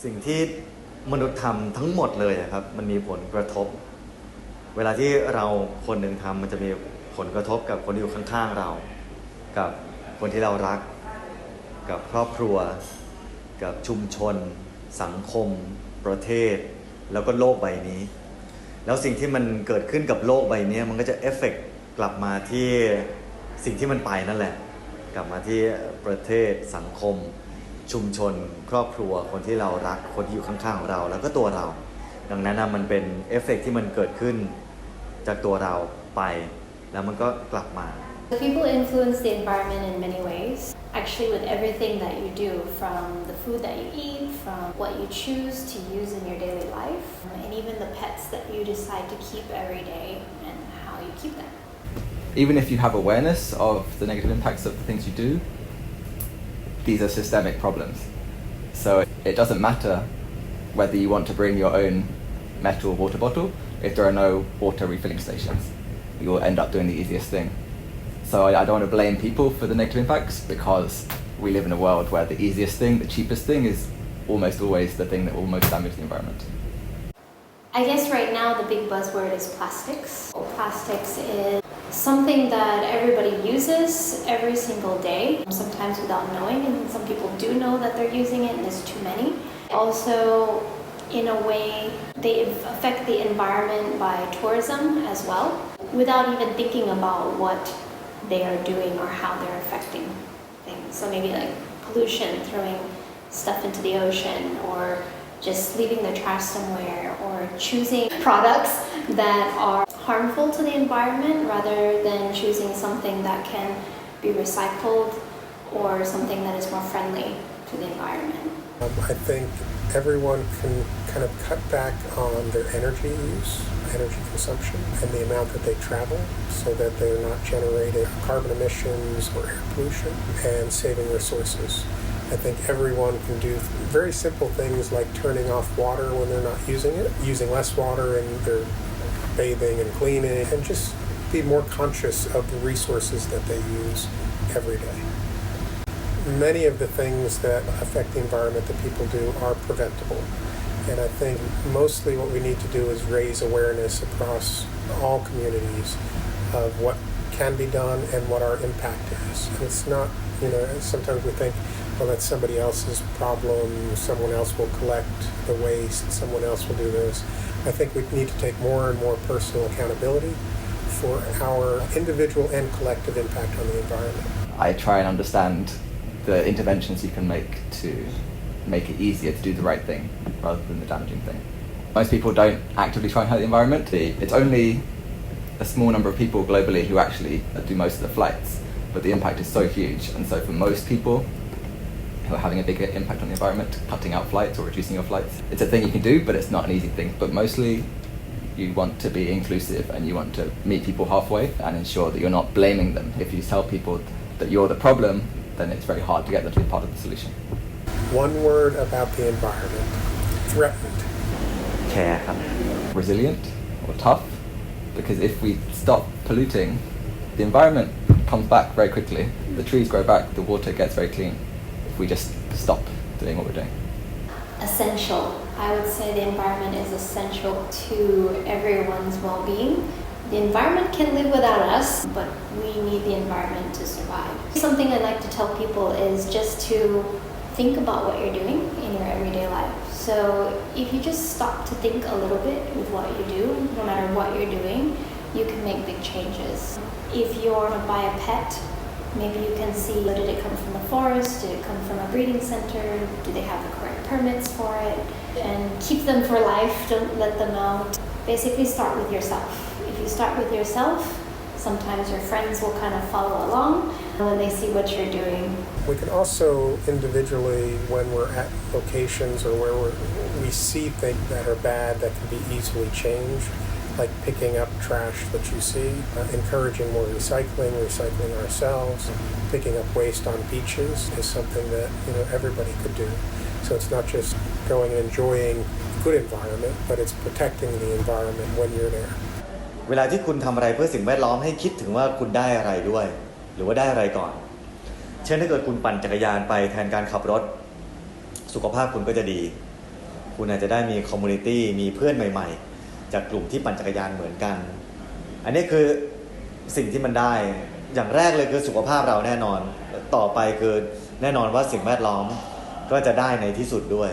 สิ่งที่มนุษย์ทำทั้งหมดเลยครับมันมีผลกระทบเวลาที่เราคนหนึ่งทำมันจะมีผลกระทบกับคนที่อยู่ข้างๆเรากับคนที่เรารักกับครอบครัวกับชุมชนสังคมประเทศแล้วก็โลกใบนี้แล้วสิ่งที่มันเกิดขึ้นกับโลกใบนี้มันก็จะเอฟเฟกต์กลับมาที่สิ่งที่มันไปนั่นแหละกลับมาที่ประเทศสังคมชุมชนครอบครัวคนที่เรารักคนที่อยู่ข้างๆของเราแล้วก็ตัวเราดังนั้นมันเป็นเอฟเฟกต์ที่มันเกิดขึ้นจากตัวเราไปแล้วมันก็กลับมา People influence the environment in many ways. Actually, with everything that you do, from the food that you eat, from what you choose to use in your daily life, and even the pets that you decide to keep every day and how you keep them. Even if you have awareness of the negative impacts of the things you do, these are systemic problems. So it doesn't matter whether you want to bring your own metal water bottle if there are no water refilling stations. You will end up doing the easiest thing. So I don't want to blame people for the negative impacts because we live in a world where the easiest thing, the cheapest thing is almost always the thing that will most damage the environment. I guess right now the big buzzword is plastics. Plastics is something that everybody uses every single day, sometimes without knowing, and some people do know that they're using it and there's too many. Also, in a way, they affect the environment by tourism as well, without even thinking about what they are doing or how they're affecting things. So maybe like pollution, throwing stuff into the ocean, or just leaving their trash somewhere, or choosing products that are harmful to the environment rather than choosing something that can be recycled or something that is more friendly to the environment. I think everyone can kind of cut back on their energy use, energy consumption, and the amount that they travel so that they're not generating carbon emissions or air pollution, and saving resources. I think everyone can do very simple things like turning off water when they're not using it, using less water in their bathing and cleaning, and just be more conscious of the resources that they use every day. Many of the things that affect the environment that people do are preventable. And I think mostly what we need to do is raise awareness across all communities of what can be done and what our impact is. And it's not, sometimes we think, well, that's somebody else's problem, someone else will collect the waste, someone else will do this. I think we need to take more and more personal accountability for our individual and collective impact on the environment. I try and understand the interventions you can make to make it easier to do the right thing rather than the damaging thing. Most people don't actively try and hurt the environment. It's only a small number of people globally who actually do most of the flights, but the impact is so huge, and so for most people who are having a bigger impact on the environment, cutting out flights or reducing your flights, it's a thing you can do, but it's not an easy thing. But mostly you want to be inclusive and you want to meet people halfway and ensure that you're not blaming them. If you tell people that you're the problem, then it's very hard to get them to be part of the solution. One word about the environment: threatened. Care. Resilient or tough, because if we stop polluting, the environment comes back very quickly. The trees grow back, the water gets very clean if we just stop doing what we're doing. Essential. I would say the environment is essential to everyone's well-being. The environment can live without us, but we need the environment to survive. Something I like to tell people is just to think about what you're doing in your everyday life. So if you just stop to think a little bit with what you do, no matter what you're doing, you can make big changes. If you want to buy a pet, maybe you can see, did it come from the forest? Did it come from a breeding center? Do they have the correct permits for it? And keep them for life, don't let them out. Basically start with yourself. If you start with yourself, sometimes your friends will kind of follow along when they see what you're doing. We can also individually, when we're at locations or where we see things that are bad that can be easily changed, like picking up trash that you see, encouraging more recycling ourselves, picking up waste on beaches is something that everybody could do. So it's not just going and enjoying good environment, but it's protecting the environment when you're there. เวลาที่คุณทำอะไรเพื่อสิ่งแวดล้อมให้คิดถึงว่าคุณได้อะไรด้วยหรือว่าได้อะไรก่อนเช่นถ้าเกิดคุณปั่นจักรยานไปแทนการขับรถสุขภาพคุณก็จะดี คุณอาจจะได้มีคอมมูนิตี้มีเพื่อนใหม่ๆจากกลุ่มที่ปั่นจักรยานเหมือนกันอันนี้คือสิ่งที่มันได้อย่างแรกเลยคือสุขภาพเราแน่นอนต่อไปคือแน่นอนว่าสิ่งแวดล้อมก็จะได้ในที่สุดด้วย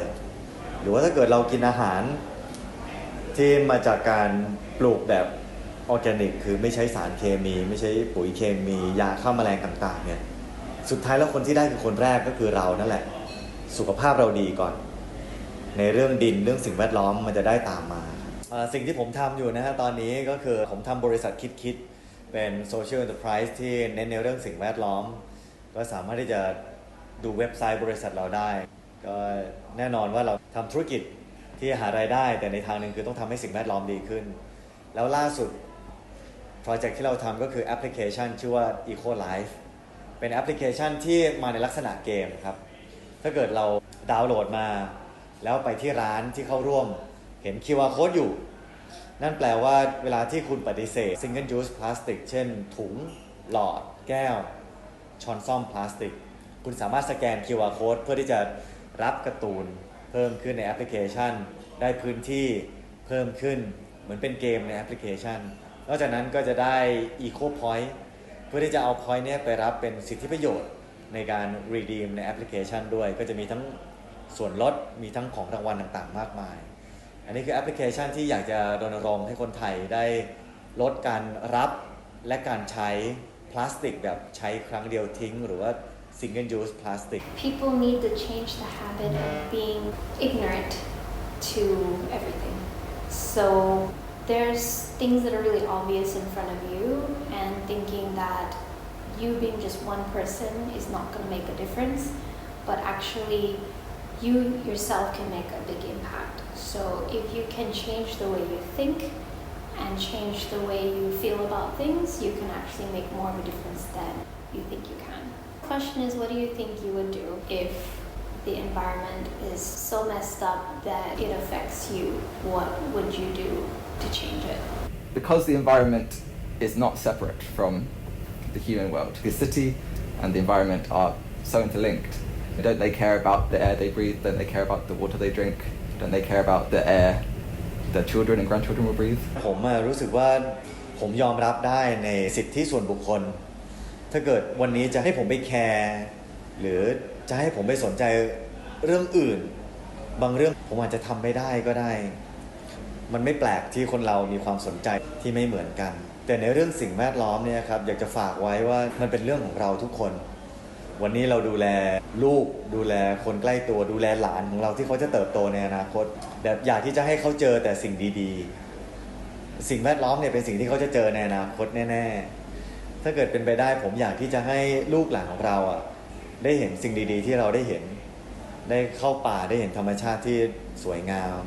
หรือว่าถ้าเกิดเรากินอาหารที่มาจากการปลูกแบบออร์แกนิกคือไม่ใช้สารเคมีไม่ใช้ปุ๋ยเคมียาฆ่าแมลงต่างๆเนี่ยสุดท้ายแล้วคนที่ได้คือคนแรกก็คือเรานั่นแหละสุขภาพเราดีก่อนในเรื่องดินเรื่องสิ่งแวดล้อมมันจะได้ตามมาสิ่งที่ผมทำอยู่นะฮะตอนนี้ก็คือผมทำบริษัทคิดเป็นโซเชียลเอ็นเตอร์ไพรส์ที่เน้นในเรื่องสิ่งแวดล้อมก็สามารถที่จะดูเว็บไซต์บริษัทเราได้ก็แน่นอนว่าเราทำธุรกิจที่หารายได้แต่ในทางหนึ่งคือต้องทำให้สิ่งแวดล้อมดีขึ้นแล้วล่าสุดโปรเจกต์ที่เราทำก็คือแอปพลิเคชันชื่อว่า Eco Life เป็นแอปพลิเคชันที่มาในลักษณะเกมครับถ้าเกิดเราดาวน์โหลดมาแล้วไปที่ร้านที่เข้าร่วมเห็น QR Code อยู่นั่นแปลว่าเวลาที่คุณปฏิเสธ Single Use Plastic เช่นถุงหลอดแก้วช้อนส้อมพลาสติกคุณสามารถสแกน QR Code เพื่อที่จะรับการ์ตูนเพิ่มขึ้นในแอปพลิเคชันได้พื้นที่เพิ่มขึ้นเหมือนเป็นเกมในแอปพลิเคชันนอกจากนั้นก็จะได้ Eco Point เพื่อที่จะเอา Point เนี่ยไปรับเป็นสิทธิประโยชน์ในการ redeem ในแอปพลิเคชันด้วยก็จะมีทั้งส่วนลดมีทั้งของรางวัลต่างๆมากมายอันนี้คือแอปพลิเคชันที่อยากจะรณรงค์ให้คนไทยได้ลดการรับและการใช้พลาสติกแบบใช้ครั้งเดียวทิ้งหรือว่า single use plastic People need to change the habit of being ignorant to everything. So there's things that are really obvious in front of you and thinking that you being just one person is not going to make a difference, but actually you yourself can make a big impact. So if you can change the way you think and change the way you feel about things, you can actually make more of a difference than you think you can. The question is, what do you think you would do if the environment is so messed up that it affects you? What would you do to change it? Because the environment is not separate from the human world, the city and the environment are so interlinked. Don't they care about the air they breathe? Don't they care about the water they drink? Don't they care about the air their children and grandchildren will breathe? ผมรู้สึกว่าผมยอมรับได้ในสิทธิส่วนบุคคลถ้าเกิดวันนี้จะให้ผมไปแคร์หรือจะให้ผมไปสนใจเรื่องอื่นบางเรื่องผมอาจจะทำไม่ได้ก็ได้มันไม่แปลกที่คนเรามีความสนใจที่ไม่เหมือนกันแต่ในเรื่องสิ่งแวดล้อมเนี่ยครับอยากจะฝากไว้ว่ามันเป็นเรื่องของเราทุกคนวันนี้เราดูแลลูกดูแลคนใกล้ตัวดูแลหลานของเราที่เขาจะเติบโตในอนาคตแบบอยากที่จะให้เขาเจอแต่สิ่งดีๆสิ่งแวดล้อมเนี่ยเป็นสิ่งที่เขาจะเจอในอนาคตแน่ๆถ้าเกิดเป็นไปได้ผมอยากที่จะให้ลูกหลานของเราได้เห็นสิ่งดีๆที่เราได้เห็นได้เข้าป่าได้เห็นธรรมชาติที่สวยงาม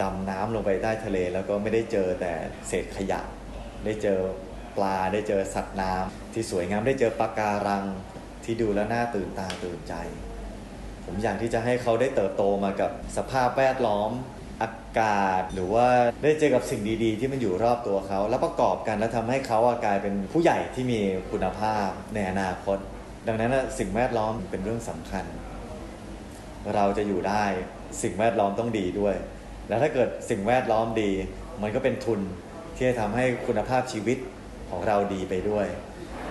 ดำน้ำลงไปใต้ทะเลแล้วก็ไม่ได้เจอแต่เศษขยะได้เจอปลาได้เจอสัตว์น้ำที่สวยงามได้เจอปะการังที่ดูแล้วน่าตื่นตาตื่นใจผมอยากที่จะให้เขาได้เติบโตมากับสภาพแวดล้อมอากาศหรือว่าได้เจอกับสิ่งดีๆที่มันอยู่รอบตัวเขาแล้วประกอบกันแล้วทำให้เขากลายเป็นผู้ใหญ่ที่มีคุณภาพในอนาคตดังนั้นสิ่งแวดล้อมเป็นเรื่องสำคัญเราจะอยู่ได้สิ่งแวดล้อมต้องดีด้วยแล้วถ้าเกิดสิ่งแวดล้อมดีมันก็เป็นทุนที่จะทำให้คุณภาพชีวิตของเราดีไปด้วย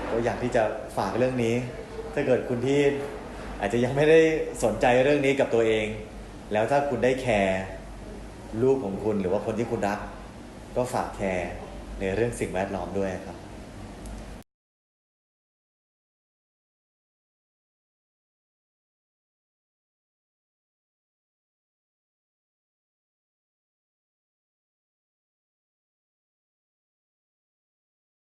ก็อยากที่จะฝากเรื่องนี้ถ้าเกิดคุณที่อาจจะยังไม่ได้สนใจเรื่องนี้กับตัวเองแล้วถ้าคุณได้แคร์ลูกของคุณหรือว่าคนที่คุณรักก็ฝากแคร์ในเรื่องสิ่งแวดล้อมด้วยครับ